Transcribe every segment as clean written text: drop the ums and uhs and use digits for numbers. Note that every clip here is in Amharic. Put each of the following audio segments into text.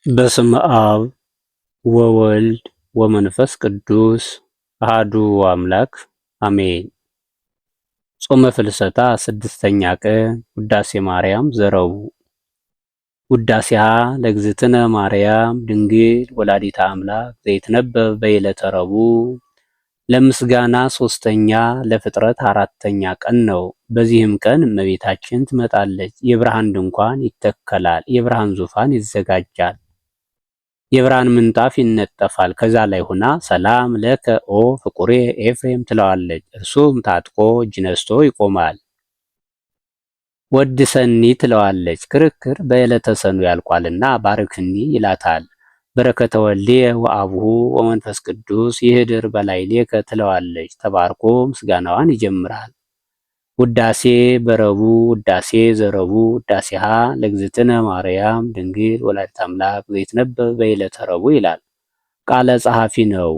በስመ አብ ወወልድ ወመንፈስ ቅዱስ አሐዱ አምላክ አሜን። ጾመ ፍልሰታ ስድስተኛ ቀን ውዳሴ ማርያም ዘረቡዕ። ውዳሴሃ ለእግዝእትነ ማርያም ድንግል ወላዲተ አምላክ ዘይትነበብ በዕለተ ረቡዕ። ለምስጋና ሶስተኛ ለፍጥረት አራተኛ ቀን ነው። በዚህም ቀን እመቤታችን ትመጣለች። የብርሃን ድንኳን ይተከላል፣ የብርሃን ዙፋን ይዘጋጃል፣ የብርሃን ምንጣፍ ይነጠፋል። ከዛ ላይ ሆና ሰላም ለከ ኦ ፍቁሬ ኤፍሬም ትለዋለች። እርሱም ታጥቆ እጅ ነስቶ ይቆማል። ወድሰኒ ትለዋለች። ክርክር በዕለተ ሰኑ ያልቋልና ባርክኒ ይላታል። በረከተ ወልድየ ወአቡሁ ወመንፈስ ቅዱስ ይህድር በላዕሌከ ትለዋለች። ተባርኮ ምስጋናዋን ይጀምራል። ውዳሴ በረቡዕ ውዳሴ ዘረቡዕ ውዳሴሃ ለእግዝእትነ ማርያም ድንግል ወላዲተ አምላክ ዘይትነበብ በዕለተ ረቡዕ ይላል። ቃለ ጸሐፊ ነው።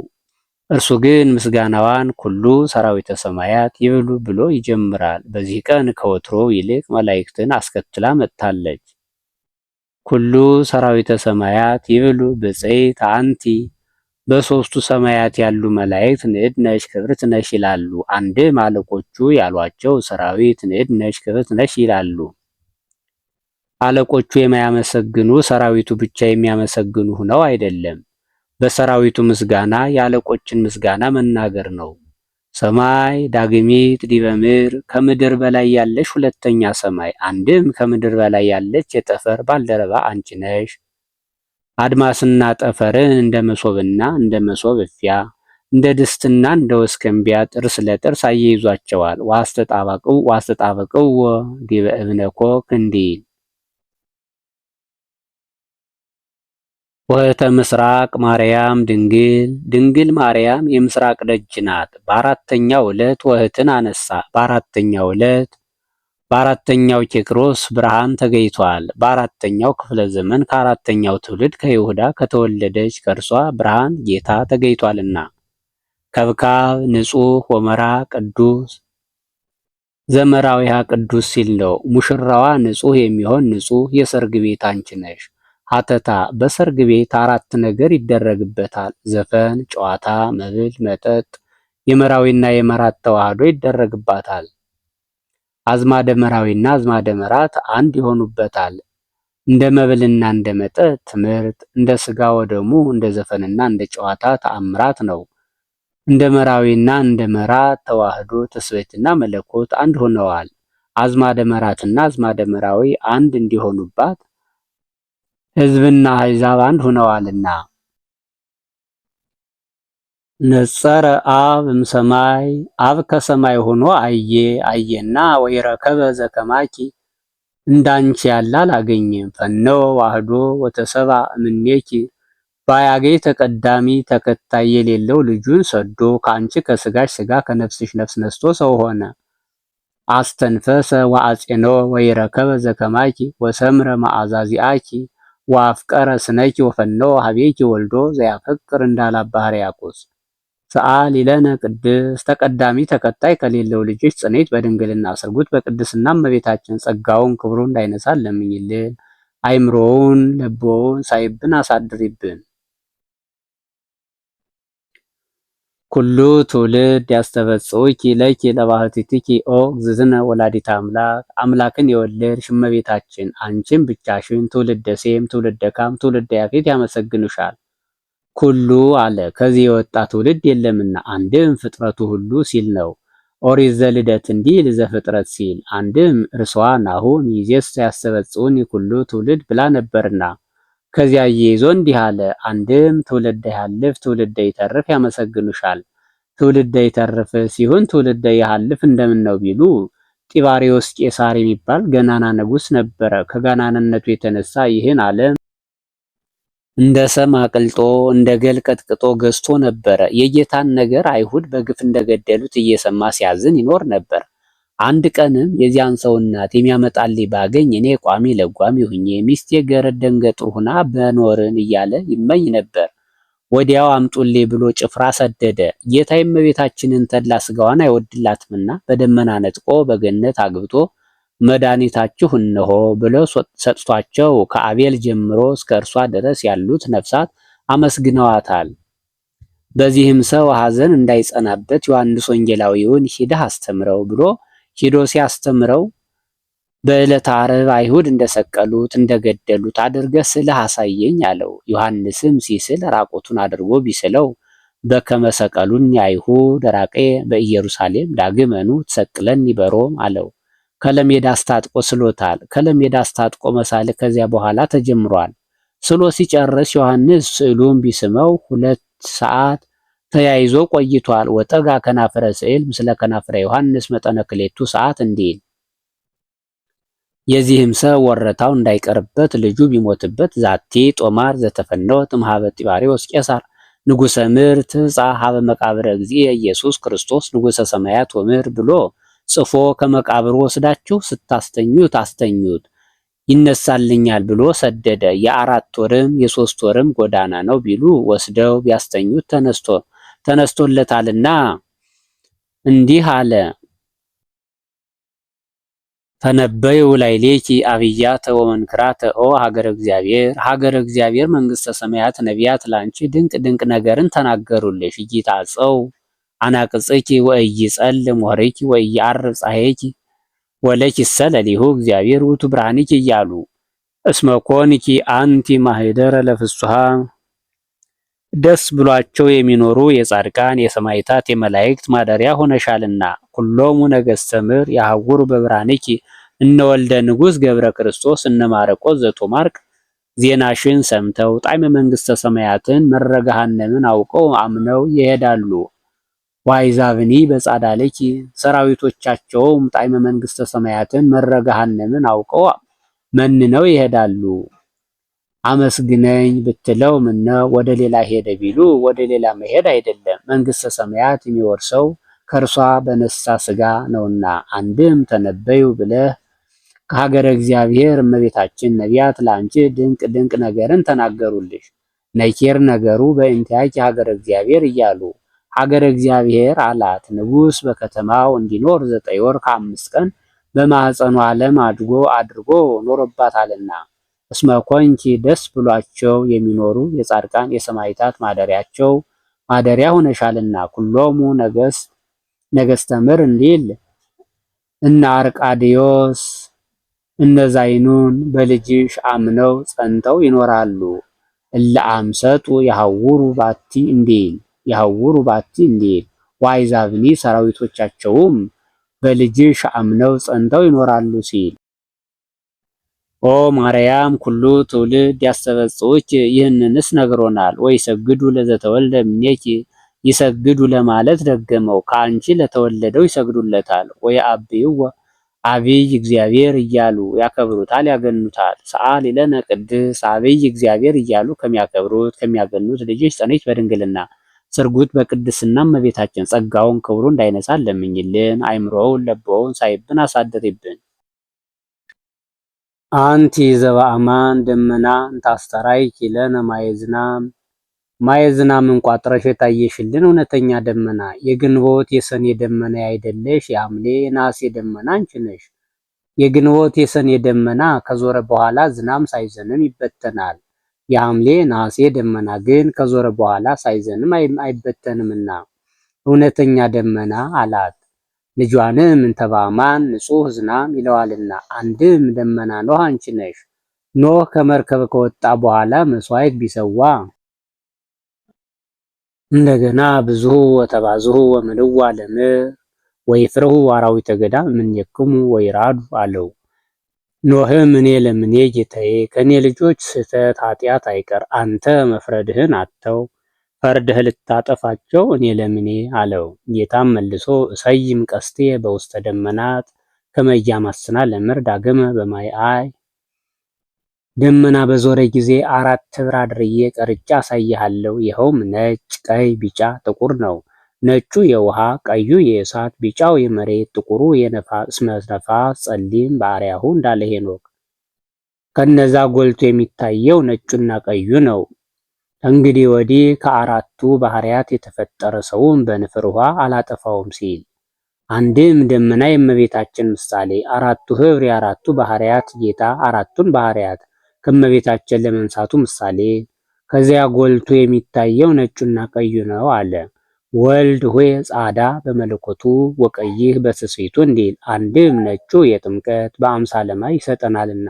እርሱ ግን ምስጋናዋን ኩሉ ሰራዊተ ሰማያት ይብሉ ብሎ ይጀምራል። በዚህ ቀን ከወትሮው ይልቅ መላእክትን አስከትላ መጥታለች። ኩሉ ሰራዊተ ሰማያት ይብሉ ብፅዕት አንቲ፣ በሦስቱ ሰማያት ያሉ መላእክት ንዕድ ነሽ ክብርት ነሽ ይላሉ። አንድም አለቆቹ ያሏቸው ሰራዊት ንዕድ ነሽ ክብርት ነሽ ይላሉ። አለቆቹ የማያመሰግኑ ሰራዊቱ ብቻ የሚያመሰግኑ ሆነው አይደለም። በሰራዊቱ ምስጋና የአለቆችን ምስጋና መናገር ነው። ሰማይ ዳግሚት ዲበ ምድር፣ ከምድር በላይ ያለሽ ሁለተኛ ሰማይ። አንድም ከምድር በላይ ያለች የጠፈር ባልደረባ አንቺ ነሽ። አድማስና ጠፈርን እንደ መሶብና እንደ መሶብ እፊያ፣ እንደ ድስትና እንደ ወስከንቢያ ጥርስ ለጥርስ አያይዟቸዋል። ዋስተጣበቅው ዲበ እብነ ኮክ እንዲል። ወእተ ምስራቅ ማርያም ድንግል፣ ድንግል ማርያም የምስራቅ ደጅ ናት። በአራተኛው ዕለት ወህትን አነሳ። በአራተኛው ኬክሮስ ብርሃን ተገይቷል። በአራተኛው ክፍለ ዘመን ከአራተኛው ትውልድ ከይሁዳ ከተወለደች ከእርሷ ብርሃን ጌታ ተገይቷልና። ከብካብ ንጹሕ ወመራ ቅዱስ፣ ዘመራዊሃ ቅዱስ ሲል ነው። ሙሽራዋ ንጹሕ የሚሆን ንጹሕ የሰርግ ቤት አንቺ ነሽ። ሀተታ በሰርግ ቤት አራት ነገር ይደረግበታል። ዘፈን፣ ጨዋታ፣ መብል፣ መጠጥ። የመራዊና የመራት ተዋህዶ ይደረግባታል። አዝማደ መራዊና አዝማደ መራት አንድ ይሆኑበታል። እንደ መብልና እንደ መጠጥ ትምህርት፣ እንደ ስጋ ወደሙ እንደ ዘፈንና እንደ ጨዋታ ተአምራት ነው። እንደ መራዊና እንደ መራት ተዋህዶ ትስብእትና መለኮት አንድ ሆነዋል። አዝማደ መራትና አዝማደ መራዊ አንድ እንዲሆኑባት ሕዝብና አሕዛብ አንድ ሆነዋልና። ነጸረ አብ እምሰማይ፣ አብ ከሰማይ ሆኖ አየና ወይረከበ ዘከማኪ፣ እንዳንቺ ያለ አላገኘም። ፈነወ ዋህዶ ወተሰባ እምኔኪ፣ ባያገኝ ተቀዳሚ ተከታይ የሌለው ልጁን ሰዶ ከአንቺ ከስጋሽ ስጋ ከነፍስሽ ነፍስ ነስቶ ሰው ሆነ። አስተንፈሰ ወአጼነወ ወይረከበ ዘከማኪ፣ ወሰምረ መዓዛ ዚአኪ፣ ወአፍቀረ ስነኪ፣ ወፈነወ ሀቤኪ ወልዶ ዘያፈቅር እንዳለ አባ ሕርያቆስ። ሰአሊ ለነ ቅድስት፣ ተቀዳሚ ተከታይ ከሌለው ልጅሽ ጽኔት በድንግልና ስርጉት በቅድስና እመቤታችን ጸጋውን ክብሩን እንዳይነሳን ለምኝልን። አይምሮውን ልቦውን ሳይብን አሳድሪብን። ኩሉ ትውልድ ያስተበጽውኪ ለኪ ለባህቲትኪ ኦ እግዝእትነ ወላዲተ አምላክ፣ አምላክን የወለድሽ እመቤታችን አንቺን ብቻሽን ትውልደ ሴም ትውልደ ካም ትውልደ ያፌት ያመሰግኑሻል። ኩሉ አለ ከዚህ የወጣ ትውልድ የለምና። አንድም ፍጥረቱ ሁሉ ሲል ነው። ኦሪት ዘልደት እንዲል ዘፍጥረት ሲል። አንድም እርሷ ናሁ ሚዜስ ያስተበጽኡኒ ኩሉ ትውልድ ብላ ነበርና ከዚያ እየይዞ እንዲህ አለ። አንድም ትውልደ ያልፍ ትውልደ ይተርፍ ያመሰግኑሻል። ትውልደ ይተርፍ ሲሆን ትውልደ ያልፍ እንደምን ነው ቢሉ ጢባሪዎስ ቄሳር የሚባል ገናና ንጉሥ ነበረ። ከገናንነቱ የተነሳ ይህን ዓለም እንደ ሰም አቅልጦ እንደ ገል ቀጥቅጦ ገዝቶ ነበረ። የጌታን ነገር አይሁድ በግፍ እንደገደሉት እየሰማ ሲያዝን ይኖር ነበር። አንድ ቀንም የዚያን ሰው እናት የሚያመጣልኝ ባገኝ እኔ ቋሚ ለጓሚ ሁኜ ሚስቴ ገረድ ደንገጡር ሁና በኖርን እያለ ይመኝ ነበር። ወዲያው አምጡልኝ ብሎ ጭፍራ ሰደደ። ጌታ የእመቤታችንን ተድላ ስጋዋን አይወድላትምና በደመና ነጥቆ በገነት አግብቶ መድኃኒታችሁ እነሆ ብሎ ሰጥቷቸው ከአቤል ጀምሮ እስከ እርሷ ድረስ ያሉት ነፍሳት አመስግነዋታል። በዚህም ሰው ሐዘን እንዳይጸናበት ዮሐንስ ወንጌላዊውን ሂደህ አስተምረው ብሎ ሂዶ ሲያስተምረው በዕለተ ዓርብ አይሁድ እንደሰቀሉት እንደገደሉት አድርገህ ስልህ አሳየኝ አለው። ዮሐንስም ሲስል ራቁቱን አድርጎ ቢስለው በከመ ሰቀሉኒ አይሁድ ራቄ በኢየሩሳሌም ዳግመኑ ትሰቅለኒ በሮም አለው። ከለሜዳ አስታጥቆ ስሎታል። ከለሜዳ አስታጥቆ መሳል ከዚያ በኋላ ተጀምሯል። ስሎ ሲጨርስ ዮሐንስ ስዕሉን ቢስመው 2 ሰዓት ተያይዞ ቆይቷል። ወጠጋ ከናፍረ ስዕል ምስለ ከናፍረ ዮሐንስ መጠነ ክሌቱ ሰዓት እንዲል የዚህም ሰው ወረታው እንዳይቀርበት ልጁ ቢሞትበት ዛቲ ጦማር ዘተፈነወት እምኀበ ጢባርዮስ ቄሳር ንጉሰ ምድር ትብጻሕ ኀበ መቃብረ እግዚእ ኢየሱስ ክርስቶስ ንጉሰ ሰማያት ወምድር ብሎ ጽፎ ከመቃብሩ ወስዳችሁ ስታስተኙት አስተኙት ይነሳልኛል ብሎ ሰደደ። የ4 ወርም የ3 ወርም ጎዳና ነው ቢሉ ወስደው ቢያስተኙት ተነስቶለታልና እንዲህ አለ። ፈነበዩ ላዕሌኪ አብያተ ወመንክራተ ኦ ሀገረ እግዚአብሔር። ሀገረ እግዚአብሔር መንግስተ ሰማያት ነቢያት ላንቺ ድንቅ ድንቅ ነገርን ተናገሩልሽ። ኢይትዓጸው አናቅጽኪ ወኢይጸልም ወኅሪኪ ወኢየዐርብ ፀሐይኪ ወለኪሰ ለሊሁ እግዚአብሔር ውእቱ ብርሃኒኪ እያሉ እስመ ኮንኪ አንቲ ማኅደረ ለፍሥሓን ደስ ብሏቸው የሚኖሩ የጻድቃን የሰማዕታት የመላእክት ማደሪያ ሆነሻልና። ኩሎሙ ነገሥተ ምድር ያሐውሩ በብርሃንኪ እነ ወልደ ንጉሥ ገብረ ክርስቶስ እነ ማርቆስ ዘቶማርክ ዜናሽን ሰምተው ጣዕመ መንግሥተ ሰማያትን መረ ገሃነምን አውቀው አምነው ይሄዳሉ። ወአሕዛብኒ በጻዳልኪ ሰራዊቶቻቸውም ጣዕመ መንግሥተ ሰማያትን መረ ገሃነምን አውቀው መንነው ይሄዳሉ። አመስግነኝ ብትለው ምነው ወደ ሌላ ሄደ ቢሉ ወደ ሌላ መሄድ አይደለም፣ መንግሥተ ሰማያት የሚወርሰው ከእርሷ በነሳ ሥጋ ነውና። አንድም ተነበዩ ብለህ ከሀገረ እግዚአብሔር እመቤታችን ነቢያት ለአንቺ ድንቅ ድንቅ ነገርን ተናገሩልሽ። ነኪር ነገሩ በእንቲአኪ ሀገረ እግዚአብሔር እያሉ ሀገረ እግዚአብሔር አላት። ንጉሥ በከተማው እንዲኖር 9 ወር ከ5 ቀን በማኅፀኑ ዓለም አድርጎ ኖሮባታልና። እስመ ኮንኪ ደስ ብሏቸው የሚኖሩ የጻድቃን የሰማዕታት ማደሪያ ሆነሻልና። ኩሎሙ ነገሥተ ምድር እንዲል እነ አርቃድዮስ እነ ዛይኑን በልጅሽ አምነው ጸንተው ይኖራሉ። እለ አምሰጡ የሐውሩ ባቲ እንዲል ወአሕዛብኒ ሰራዊቶቻቸውም በልጅሽ አምነው ጸንተው ይኖራሉ ሲል ኦ ማርያም ኩሉ ትውልድ ያስተበጽውኪ ይህንንስ ነግሮናል። ወይሰግዱ ለዘተወልደ እምኔኪ ይሰግዱ ለማለት ደገመው። ከአንቺ ለተወለደው ይሰግዱለታል። ወየዐብይዎ አብይ እግዚአብሔር እያሉ ያከብሩታል ያገኑታል። ሰአሊ ለነ ቅድስ አብይ እግዚአብሔር እያሉ ከሚያከብሩት ከሚያገኑት ልጅሽ ጸንሽ በድንግልና ስርጉት በቅድስና እመቤታችን ጸጋውን ክብሩ እንዳይነሳን ለምኝልን። አይምሮውን ለቦውን ሳይብን አሳድሪብን። አንቲ ዘበአማን ደመና እንታስተራይኪ ለነ ማየ ዝናምን ቋጥረሽ የታየሽልን እውነተኛ ደመና የግንቦት የሰኔ ደመና ያይደለሽ የሐምሌ ነሐሴ ደመና አንቺ ነሽ። የግንቦት የሰኔ ደመና ከዞረ በኋላ ዝናም ሳይዘንም ይበተናል። የሐምሌ ነሐሴ ደመና ግን ከዞረ በኋላ ሳይዘንም አይበተንምና እውነተኛ ደመና አላት። ልጇንም እንተ በአማን ንጹሕ ዝናም ይለዋልና። አንድም ደመና ኖህ አንቺ ነሽ። ኖህ ከመርከብ ከወጣ በኋላ መስዋዕት ቢሰዋ እንደገና ብዙሁ ወተባዝሁ ወምልዋ ለምድር ወይፍርሁ አራዊተ ገዳም እምኔክሙ ወይራዱ አለው። ኖህም እኔ ለምኔ ጌታዬ ከእኔ ልጆች ስህተት ኃጢአት አይቀር አንተ መፍረድህን አተው ፈርድህ ልታጠፋቸው እኔ ለምኔ አለው። ጌታም መልሶ እሰይም ቀስቴ በውስተ ደመናት ከመ ኢያማስና ለምድር ዳግመ በማይአይ ደመና በዞረ ጊዜ 4 ኅብር አድርጌ ቀርጬ አሳይሃለሁ። ይኸውም ነጭ፣ ቀይ፣ ቢጫ፣ ጥቁር ነው። ነጩ የውሃ፣ ቀዩ የእሳት፣ ቢጫው የመሬት፣ ጥቁሩ የነፋስ እስመ ነፋስ ጸሊም በአርያሁ እንዳለ ሄኖክ። ከነዛ ጎልቶ የሚታየው ነጩና ቀዩ ነው። እንግዲህ ወዲህ ከ4ቱ ባህሪያት የተፈጠረ ሰውን በንፍር ውሃ አላጠፋውም ሲል አንድም ደመና የእመቤታችን ምሳሌ፣ አራቱ ኅብር የአራቱ ባህርያት ጌታ አራቱን ባህርያት ከእመቤታችን ለመንሳቱ ምሳሌ። ከዚያ ጎልቶ የሚታየው ነጩና ቀዩ ነው አለ። ወልድ ሆይ ጻዳ በመለኮቱ ወቀይህ በትስብእቱ እንዲል፣ አንድም ነጩ የጥምቀት በአምሳለ ማይ ይሰጠናልና፣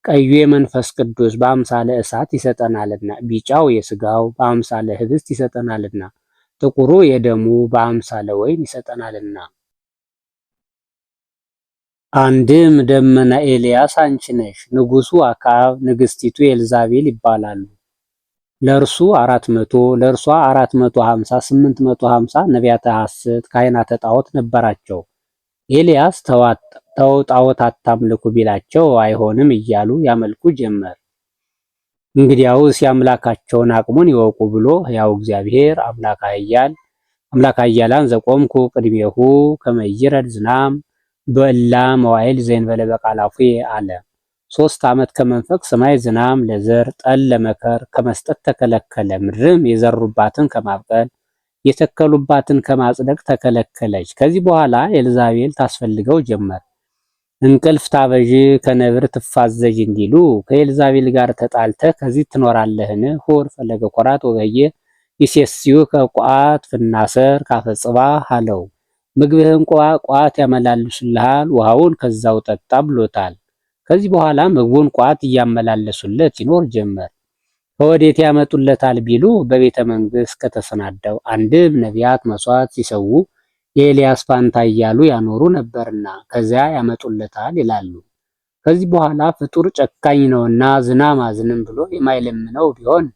ቀዩ የመንፈስ ቅዱስ በአምሳለ እሳት ይሰጠናልና፣ ቢጫው የሥጋው በአምሳለ ኅብስት ይሰጠናልና፣ ጥቁሩ የደሙ በአምሳለ ወይን ይሰጠናልና። አንድም ደመና ኤልያስ አንቺ ነሽ፣ ንጉሡ አክዓብ ንግሥቲቱ ኤልዛቤል ይባላሉ። ለእርሱ 400 ለእርሷ 450 850 ነቢያተ ሐሰት ካህናተ ጣዖት ነበራቸው። ኤልያስ ተው ጣዖት አታምልኩ ቢላቸው አይሆንም እያሉ ያመልኩ ጀመር። እንግዲያውስ የአምላካቸውን አቅሙን ይወቁ ብሎ ሕያው እግዚአብሔር አምላከ ኃያላን ዘቆምኩ ቅድሜሁ ከመ ይረድ ዝናም በእላ መዋዕል ዘእንበለ በቃላፉየ አለ። 3 ዓመት ከመንፈቅ ሰማይ ዝናም ለዘር ጠል ለመከር ከመስጠት ተከለከለ። ምድርም የዘሩባትን ከማብቀል የተከሉባትን ከማጽደቅ ተከለከለች። ከዚህ በኋላ ኤልዛቤል ታስፈልገው ጀመር። እንቅልፍ ታበዥ ከነብር ትፋዘዥ እንዲሉ ከኤልዛቤል ጋር ተጣልተ ከዚህ ትኖራለህን? ሆር ፈለገ ኮራት ወበየ ይሴስዩ ከቋት ፍናሰር ካፈጽባ አለው። ምግብህን ቋት ያመላልሱልሃል፣ ውሃውን ከዛው ጠጣ ብሎታል። ከዚህ በኋላ ምግቡን ቋት እያመላለሱለት ይኖር ጀመር። ከወዴት ያመጡለታል ቢሉ በቤተ መንግስት ከተሰናዳው አንድም ነቢያት መስዋዕት ሲሰዉ የኤልያስ ፋንታ እያሉ ያኖሩ ነበርና ከዚያ ያመጡለታል ይላሉ። ከዚህ በኋላ ፍጡር ጨካኝ ነውና ዝናም አዝንም ብሎ የማይለምነው ቢሆን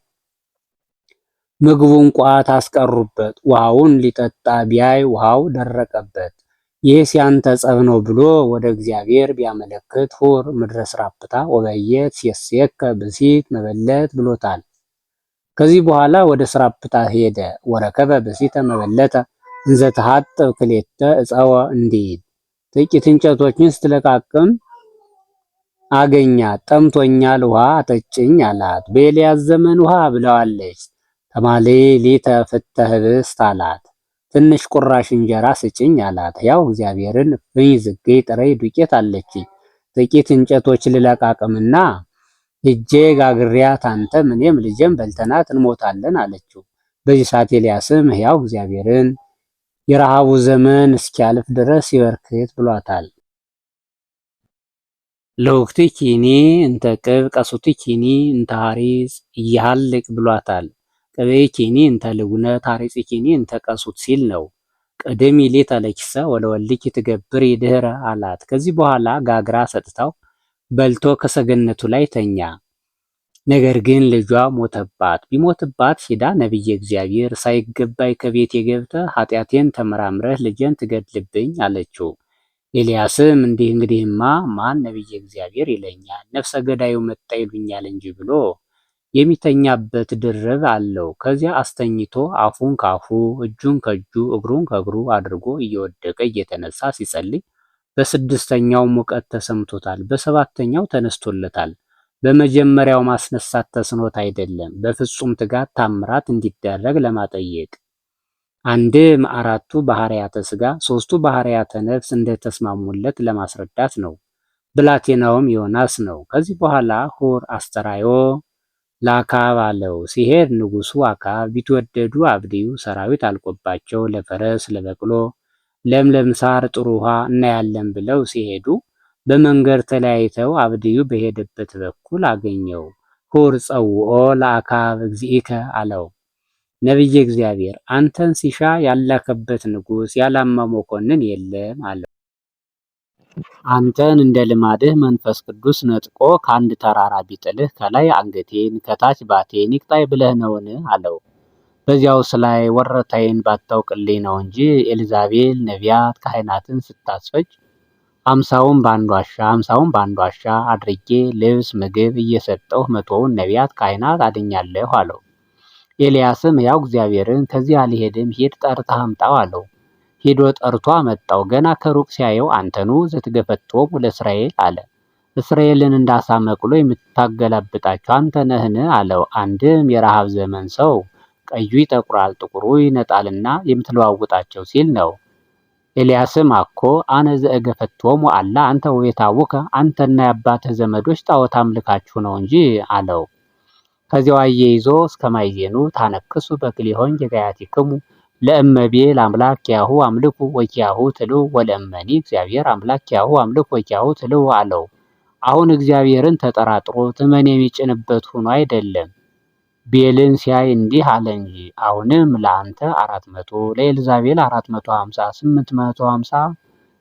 ምግቡን ቋት አስቀሩበት። ውሃውን ሊጠጣ ቢያይ ውሃው ደረቀበት። ይህስ ያንተ ጸብ ነው ብሎ ወደ እግዚአብሔር ቢያመለክት ሁር ምድረ ስራፕታ ወበየት ሴሴከ ብሲት መበለት ብሎታል። ከዚህ በኋላ ወደ ስራፕታ ሄደ። ወረከበ ብሲተ መበለተ እንዘ ተሐጥብ ክሌተ እፀወ እንዲል ጥቂት እንጨቶችን ስትለቃቅም አገኛት። ጠምቶኛል ውሃ አጠጭኝ አላት። በኤልያስ ዘመን ውሃ ብለዋለች። ተማሌ ሊተ ፍተ ህብስት አላት። ትንሽ ቁራሽ እንጀራ ስጭኝ አላት። ያው እግዚአብሔርን እፍኝ ዝገይ ጥሬ ዱቄት አለችኝ፣ ጥቂት እንጨቶች ልለቃቅምና እጄ ጋግሪያት አንተም እኔም ልጄም በልተናት እንሞታለን አለችው። በዚህ ሰዓት ኤልያስም ሕያው እግዚአብሔርን የረሃቡ ዘመን እስኪያልፍ ድረስ ይበርክት ብሏታል። ለውክትኪኒ እንተ ቅብ ቀሱትኪኒ እንተ ሐሪጽ እያሃልቅ ብሏታል። ቅቤኪኒ እንተ ልጉነት ሐሪጽኪኒ እንተ ቀሱት ሲል ነው። ቅድም ይሌት አለኪሰ ወለወልኪ ትገብር ይድህረ አላት። ከዚህ በኋላ ጋግራ ሰጥታው በልቶ ከሰገነቱ ላይ ተኛ። ነገር ግን ልጇ ሞተባት። ቢሞትባት ሂዳ ነቢየ እግዚአብሔር ሳይገባይ ከቤት የገብተ ኃጢአቴን ተመራምረህ ልጄን ትገድልብኝ አለችው። ኤልያስም እንግዲህማ ማን ነቢየ እግዚአብሔር ይለኛል፣ ነፍሰ ገዳዩ መጣ ይሉኛል እንጂ ብሎ የሚተኛበት ድርብ አለው። ከዚያ አስተኝቶ አፉን ካፉ እጁን ከእጁ እግሩን ከእግሩ አድርጎ እየወደቀ እየተነሳ ሲጸልይ በስድስተኛው ሙቀት ተሰምቶታል፣ በሰባተኛው ተነስቶለታል። በመጀመሪያው ማስነሳት ተስኖት አይደለም፣ በፍጹም ትጋት ታምራት እንዲደረግ ለማጠየቅ። አንድም አራቱ ባህርያተ ሥጋ ሦስቱ ባህርያተ ነፍስ እንደተስማሙለት ለማስረዳት ነው። ብላቴናውም ዮናስ ነው። ከዚህ በኋላ ሁር አስተራዮ ለአክዓብ አለው። ሲሄድ ንጉሡ አክዓብ ቢትወደዱ አብድዩ ሰራዊት አልቆባቸው ለፈረስ ለበቅሎ ለምለም ሳር ጥሩ ውሃ እናያለን ብለው ሲሄዱ በመንገድ ተለያይተው አብድዩ በሄደበት በኩል አገኘው። ሁር ጸውኦ ለአክዓብ እግዚእከ አለው። ነቢየ እግዚአብሔር አንተን ሲሻ ያላከበት ንጉሥ ያላማ መኮንን የለም አለው። አንተን እንደ ልማድህ መንፈስ ቅዱስ ነጥቆ ከአንድ ተራራ ቢጥልህ ከላይ አንገቴን ከታች ባቴን ይቅጣይ ብለህ ነውን? አለው። በዚያውስ ላይ ወረታዬን ባታውቅልኝ ነው እንጂ ኤልዛቤል ነቢያት ካህናትን ስታስፈጅ አምሳውን በአንድ ዋሻ አድርጌ ልብስ ምግብ እየሰጠሁ 100ውን ነቢያት ካህናት አድኛለሁ አለው። ኤልያስም ያው እግዚአብሔርን ከዚህ አልሄድም፣ ሂድ ጠርተህ አምጣው አለው። ሄዶ ጠርቶ አመጣው። ገና ከሩቅ ሲያየው አንተኑ ዘትገፈቶሙ ለእስራኤል አለ። እስራኤልን እንዳሳ መቅሎ የምታገላብጣቸው አንተ ነህን? አለው። አንድም የረሃብ ዘመን ሰው ቀዩ ይጠቁራል ጥቁሩ ይነጣልና የምትለዋውጣቸው ሲል ነው። ኤልያስም አኮ አነ ዘእገፈቶሙ አላ አንተ ወቤታቡከ፣ አንተና የአባትህ ዘመዶች ጣዖት አምልካችሁ ነው እንጂ አለው። ከዚያው አያይዞ እስከ ማይዜኑ ታነክሱ በክልኤሆን ጌጋያቲክሙ ለእመቤ ለአምላክ ያሁ አምልኩ ወኪያሁ ትልው ወለእመኒ እግዚአብሔር አምላክ ያሁ አምልኩ ወኪያሁ ትልው አለው። አሁን እግዚአብሔርን ተጠራጥሮ ትመን የሚጭንበት ሆኖ አይደለም፣ ቤልን ሲያይ እንዲህ አለ እንጂ። አሁንም ለአንተ 400 ለኤልዛቤል 450 850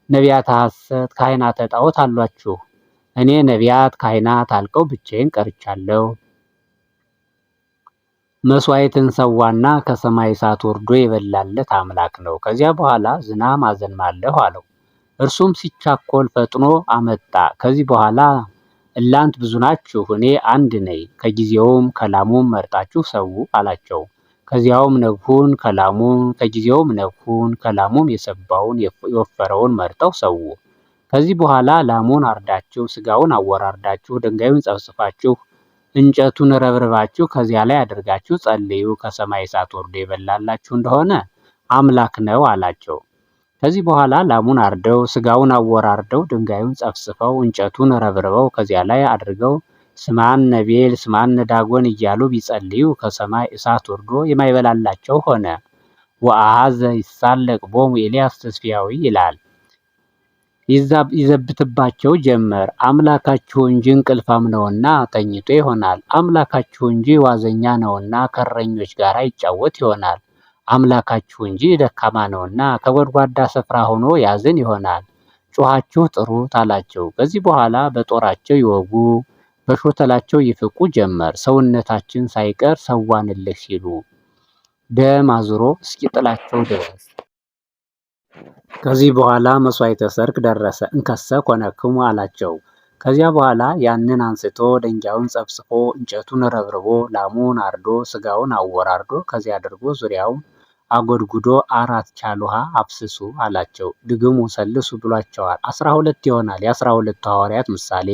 ነቢያተ ሐሰት ካህናተ ጣዖት አሏችሁ። እኔ ነቢያት ካህናት አልቀው ብቻዬን ቀርቻለሁ። መስዋዕትን ሰዋና ከሰማይ እሳት ወርዶ የበላለት አምላክ ነው። ከዚያ በኋላ ዝናም አዘንማለሁ አለው። እርሱም ሲቻኮል ፈጥኖ አመጣ። ከዚህ በኋላ እላንት ብዙ ናችሁ፣ እኔ አንድ ነኝ፣ ከጊዜውም ከላሙም መርጣችሁ ሰው አላቸው። ከዚያውም ነግሁን ከላሙም ከጊዜውም ነግሁን ከላሙም የሰባውን የወፈረውን መርጠው ሰው። ከዚህ በኋላ ላሙን አርዳችሁ ስጋውን አወራርዳችሁ ድንጋዩን ጸፍጽፋችሁ እንጨቱን ረብርባችሁ ከዚያ ላይ አድርጋችሁ ጸልዩ፣ ከሰማይ እሳት ወርዶ የበላላችሁ እንደሆነ አምላክ ነው አላቸው። ከዚህ በኋላ ላሙን አርደው ስጋውን አወራርደው ድንጋዩን ጸፍጽፈው እንጨቱን ረብርበው ከዚያ ላይ አድርገው ስማነ ቤል ስማነ ዳጎን እያሉ ቢጸልዩ ከሰማይ እሳት ወርዶ የማይበላላቸው ሆነ። ወአሐዘ ይሳለቅ ቦሙ ኤልያስ ተስፊያዊ ይላል። ይዘብትባቸው ጀመር። አምላካችሁ እንጂ እንቅልፋም ነውና ተኝቶ ይሆናል። አምላካችሁ እንጂ ዋዘኛ ነውና ከእረኞች ጋር ይጫወት ይሆናል። አምላካችሁ እንጂ ደካማ ነውና ከጎድጓዳ ስፍራ ሆኖ ያዝን ይሆናል። ጮኻችሁ ጥሩት አላቸው። ከዚህ በኋላ በጦራቸው ይወጉ በሾተላቸው ይፍቁ ጀመር። ሰውነታችን ሳይቀር ሰዋንልህ ሲሉ ደም አዝሮ እስኪጥላቸው ድረስ። ከዚህ በኋላ መስዋዕተ ሰርክ ደረሰ። እንከሰ ኮነክሙ አላቸው። ከዚያ በኋላ ያንን አንስቶ ደንጊያውን ጸፍጽፎ እንጨቱን ረብርቦ ላሙን አርዶ ስጋውን አወራርዶ ከዚያ አድርጎ ዙሪያውን አጎድጉዶ 4 ቻል ውሃ አፍስሱ አላቸው። ድግሙ ሰልሱ ብሏቸዋል። 12 ይሆናል፣ የ12ቱ ሐዋርያት ምሳሌ።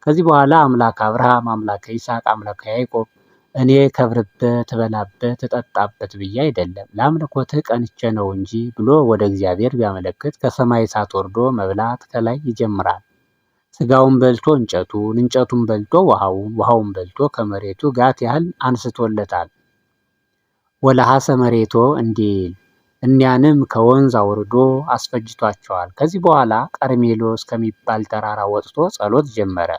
ከዚህ በኋላ አምላክ አብርሃም አምላከ ይስሐቅ አምላከ ያዕቆብ እኔ ከብርበት እበላበት እጠጣበት ብዬ አይደለም ለአምልኮትህ ቀንቼ ነው እንጂ ብሎ ወደ እግዚአብሔር ቢያመለክት ከሰማይ እሳት ወርዶ መብላት ከላይ ይጀምራል። ስጋውን በልቶ እንጨቱን፣ እንጨቱን በልቶ ውሃውን፣ ውሃውን በልቶ ከመሬቱ ጋት ያህል አንስቶለታል። ወለሐሰ መሬቶ እንዲል እኒያንም ከወንዝ አውርዶ አስፈጅቷቸዋል። ከዚህ በኋላ ቀርሜሎስ ከሚባል ተራራ ወጥቶ ጸሎት ጀመረ።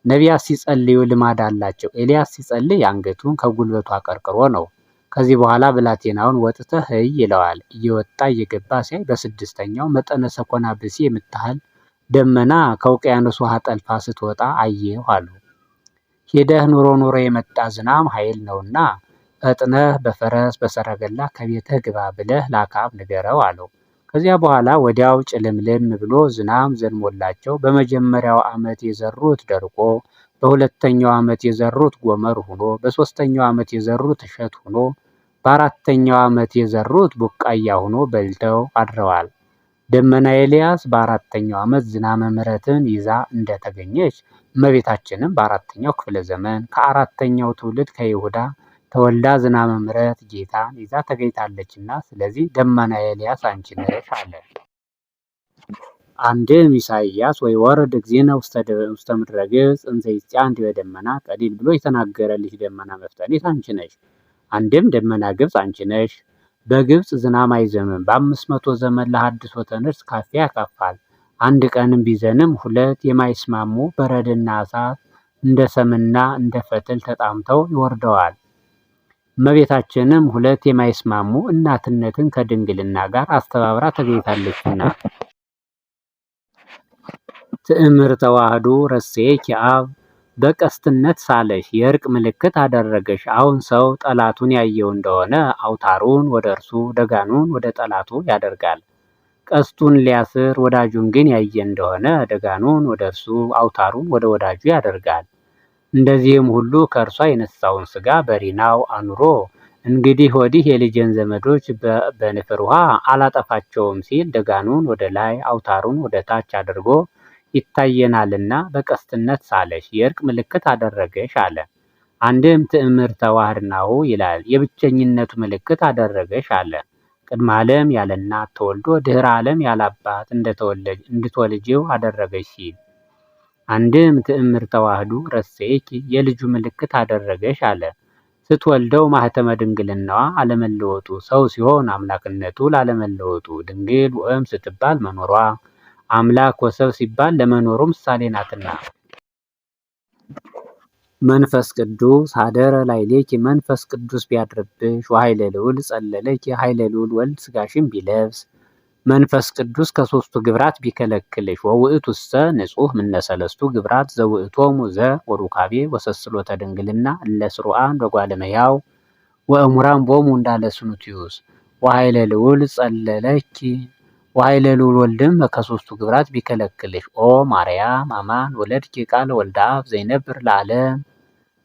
ነቢያት ሲጸልዩ ልማድ አላቸው። ኤልያስ ሲጸልይ አንገቱን ከጉልበቱ አቀርቅሮ ነው። ከዚህ በኋላ ብላቴናውን ወጥተህ ህይ ይለዋል። እየወጣ እየገባ ሲያይ በስድስተኛው መጠነ ሰኮና ብሲ የምታህል ደመና ከውቅያኖስ ውሃ ጠልፋ ስትወጣ አየሁ አሉ። ሄደህ ኑሮ ኑሮ የመጣ ዝናም ኃይል ነውና ፈጥነህ በፈረስ በሰረገላ ከቤትህ ግባ ብለህ ለአክዓብ ንገረው አለው። ከዚያ በኋላ ወዲያው ጭልምልም ብሎ ዝናም ዘንሞላቸው በመጀመሪያው ዓመት የዘሩት ደርቆ በሁለተኛው ዓመት የዘሩት ጎመር ሆኖ በሶስተኛው ዓመት የዘሩት እሸት ሆኖ በአራተኛው ዓመት የዘሩት ቡቃያ ሆኖ በልተው አድረዋል። ደመና ኤልያስ በአራተኛው ዓመት ዝናመ ምሕረትን ይዛ እንደተገኘች እመቤታችንም በአራተኛው ክፍለ ዘመን ከአራተኛው ትውልድ ከይሁዳ ተወልዳ ዝናመ ምሕረት ጌታን ይዛ ተገኝታለችና ስለዚህ ደመና ኤልያስ አንቺ ነሽ አለ። አንድም ኢሳይያስ ወይ ወረድ እግዚእነ ውስተ ምድረ ገጽ እንዘ ይጽአን ዲበ ደመና ቀሊል ብሎ የተናገረልሽ ደመና መፍጠኔት አንቺ ነሽ። አንድም ደመና ግብፅ አንቺ ነሽ። በግብፅ ዝናም አይዘምም፣ በ500 ዘመን ለሐድሶተ ነፍስ ካፊያ ያካፋል። አንድ ቀንም ቢዘንም ሁለት የማይስማሙ በረድና እሳት እንደ ሰምና እንደ ፈትል ተጣምተው ይወርደዋል። እመቤታችንም ሁለት የማይስማሙ እናትነትን ከድንግልና ጋር አስተባብራ ተገኝታለችና። ትዕምር ተዋህዶ ረሴኪ አብ በቀስትነት ሳለሽ የእርቅ ምልክት አደረገሽ። አሁን ሰው ጠላቱን ያየው እንደሆነ አውታሩን ወደ እርሱ ደጋኑን ወደ ጠላቱ ያደርጋል። ቀስቱን ሊያስር ወዳጁን ግን ያየ እንደሆነ ደጋኑን ወደ እርሱ አውታሩን ወደ ወዳጁ ያደርጋል። እንደዚህም ሁሉ ከእርሷ የነሳውን ስጋ በሪናው አኑሮ እንግዲህ ወዲህ የልጄን ዘመዶች በንፍር ውሃ አላጠፋቸውም ሲል ደጋኑን ወደ ላይ አውታሩን ወደ ታች አድርጎ ይታየናልና በቀስትነት ሳለሽ የእርቅ ምልክት አደረገሽ አለ። አንድም ትዕምር ተዋህድናሁ ይላል፣ የብቸኝነቱ ምልክት አደረገሽ አለ። ቅድመ ዓለም ያለ እናት ተወልዶ ድኅረ ዓለም ያለ አባት እንድትወልጂው አደረገች ሲል አንድም ትዕምርተ ተዋሕዶ ረሰየኪ የልጁ ምልክት አደረገሽ አለ። ስትወልደው ማኅተመ ድንግልናዋ አለመለወጡ ሰው ሲሆን አምላክነቱ ላለመለወጡ ድንግል ወእም ስትባል መኖሯ አምላክ ወሰብ ሲባል ለመኖሩ ምሳሌ ናትና። መንፈስ ቅዱስ ሀደረ ላዕሌኪ መንፈስ ቅዱስ ቢያድርብሽ ወኃይለ ልዑል ጸለለኪ ኃይለ ልዑል ወልድ ሥጋሽን ቢለብስ መንፈስ ቅዱስ ከሦስቱ ግብራት ቢከለክልሽ ወውእቱሰ ንጹሕ እምነ ሰለስቱ ግብራት ዘውእቶሙ ወሩካቤ ወሰስሎተ ድንግልና እለ ስሩዓን በጓለ እመሕያው ወእሙራን ቦሙ እንዳለ ስኑትዮስ ወኃይለ ልዑል ጸለለኪ ወኃይለ ልዑል ወልድም ከሦስቱ ግብራት ቢከለክልሽ ኦ ማርያም አማን ወለድኪ ቃለ ወልደ አብ ዘይነብር ለዓለም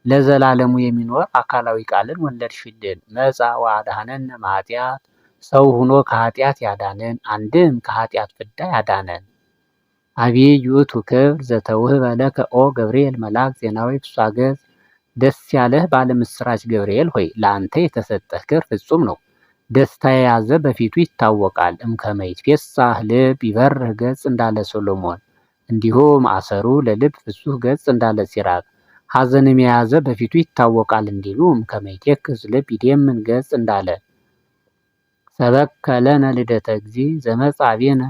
ለዘላለሙ የሚኖር አካላዊ ቃልን ወለድሽልን። መጻ ወአድኀነነ እምኃጢአት ሰው ሆኖ ከኃጢአት ያዳነን አንድም ከኃጢአት ፍዳ ያዳነን። አብይ ውእቱ ክብር ዘተውህበ ለከ ኦ ገብርኤል መልአክ ዜናዊ ፍስሐ ገጽ ደስ ያለህ ባለ ምስራች ገብርኤል ሆይ ለአንተ የተሰጠህ ክብር ፍጹም ነው። ደስታ የያዘ በፊቱ ይታወቃል። እምከመ ይትፌሳህ ልብ ይበርህ ገጽ እንዳለ ሶሎሞን እንዲሁም አሰሩ ለልብ ፍሱህ ገጽ እንዳለ ሲራክ ሐዘንም የያዘ በፊቱ ይታወቃል እንዲሉ እምከመ ይቴክዝ ልብ ይዴምን ገጽ እንዳለ ሰበከ ለነ ልደተ እግዚእ ዘመጽአ ቤነ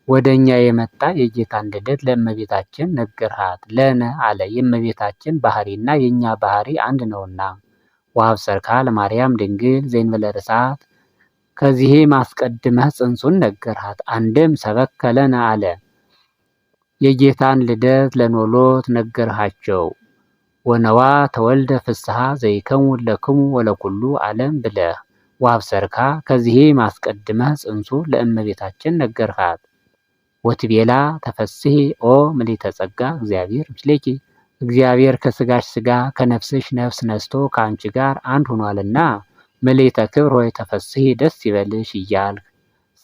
ወደኛ የመጣ የጌታን ልደት ለእመቤታችን ነገርሃት። ለነ አለ የእመቤታችን ባህሪና የኛ ባህሪ አንድ ነውና። ወአብሰርካ ለማርያም ድንግል ዘእንበለ ርሥዓት ከዚህም አስቀድመህ ጽንሱን ነገርሃት። አንድም ሰበከ ለነ አለ የጌታን ልደት ለኖሎት ነገርሃቸው። ወነዋ ተወልደ ፍስሐ ዘይከውን ለክሙ ወለኩሉ ዓለም ብለህ ወአብሰርካ ከዚህም አስቀድመህ ጽንሱ ለእመቤታችን ነገርሃት። ወትቤላ ተፈስሒ ኦ ምልዕተ ጸጋ እግዚአብሔር ምስሌኪ እግዚአብሔር ከሥጋሽ ሥጋ ከነፍስሽ ነፍስ ነስቶ ከአንቺ ጋር አንድ ሆኗልና ምልዕተ ክብር ሆይ ተፈስሒ ደስ ይበልሽ እያልክ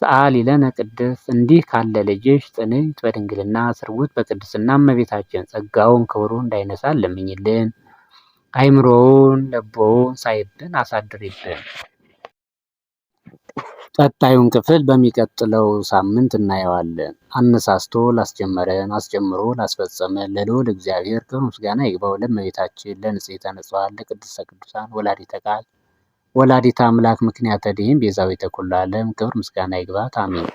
ሰአሊ ለነ ቅድስት እንዲህ ካለ ልጅሽ ጽንዕት በድንግልና ስርጉት በቅድስና እመቤታችን ጸጋውን ክብሩን እንዳይነሳን ለምኝልን። አይምሮውን ለቦውን ሳይብን አሳድሪብን። ቀጣዩን ክፍል በሚቀጥለው ሳምንት እናየዋለን። አነሳስቶ ላስጀመረን አስጀምሮ ላስፈጸመን ለልዑል እግዚአብሔር ክብር ምስጋና ይግባው። ለእመቤታችን ለንጽሕተ ንጹሐን ለቅድስተ ቅዱሳን ወላዲተ ቃል ወላዲተ አምላክ ምክንያተ ድኂን ቤዛዊተ ኩሉ ዓለም ክብር ምስጋና ይግባት። አሜን።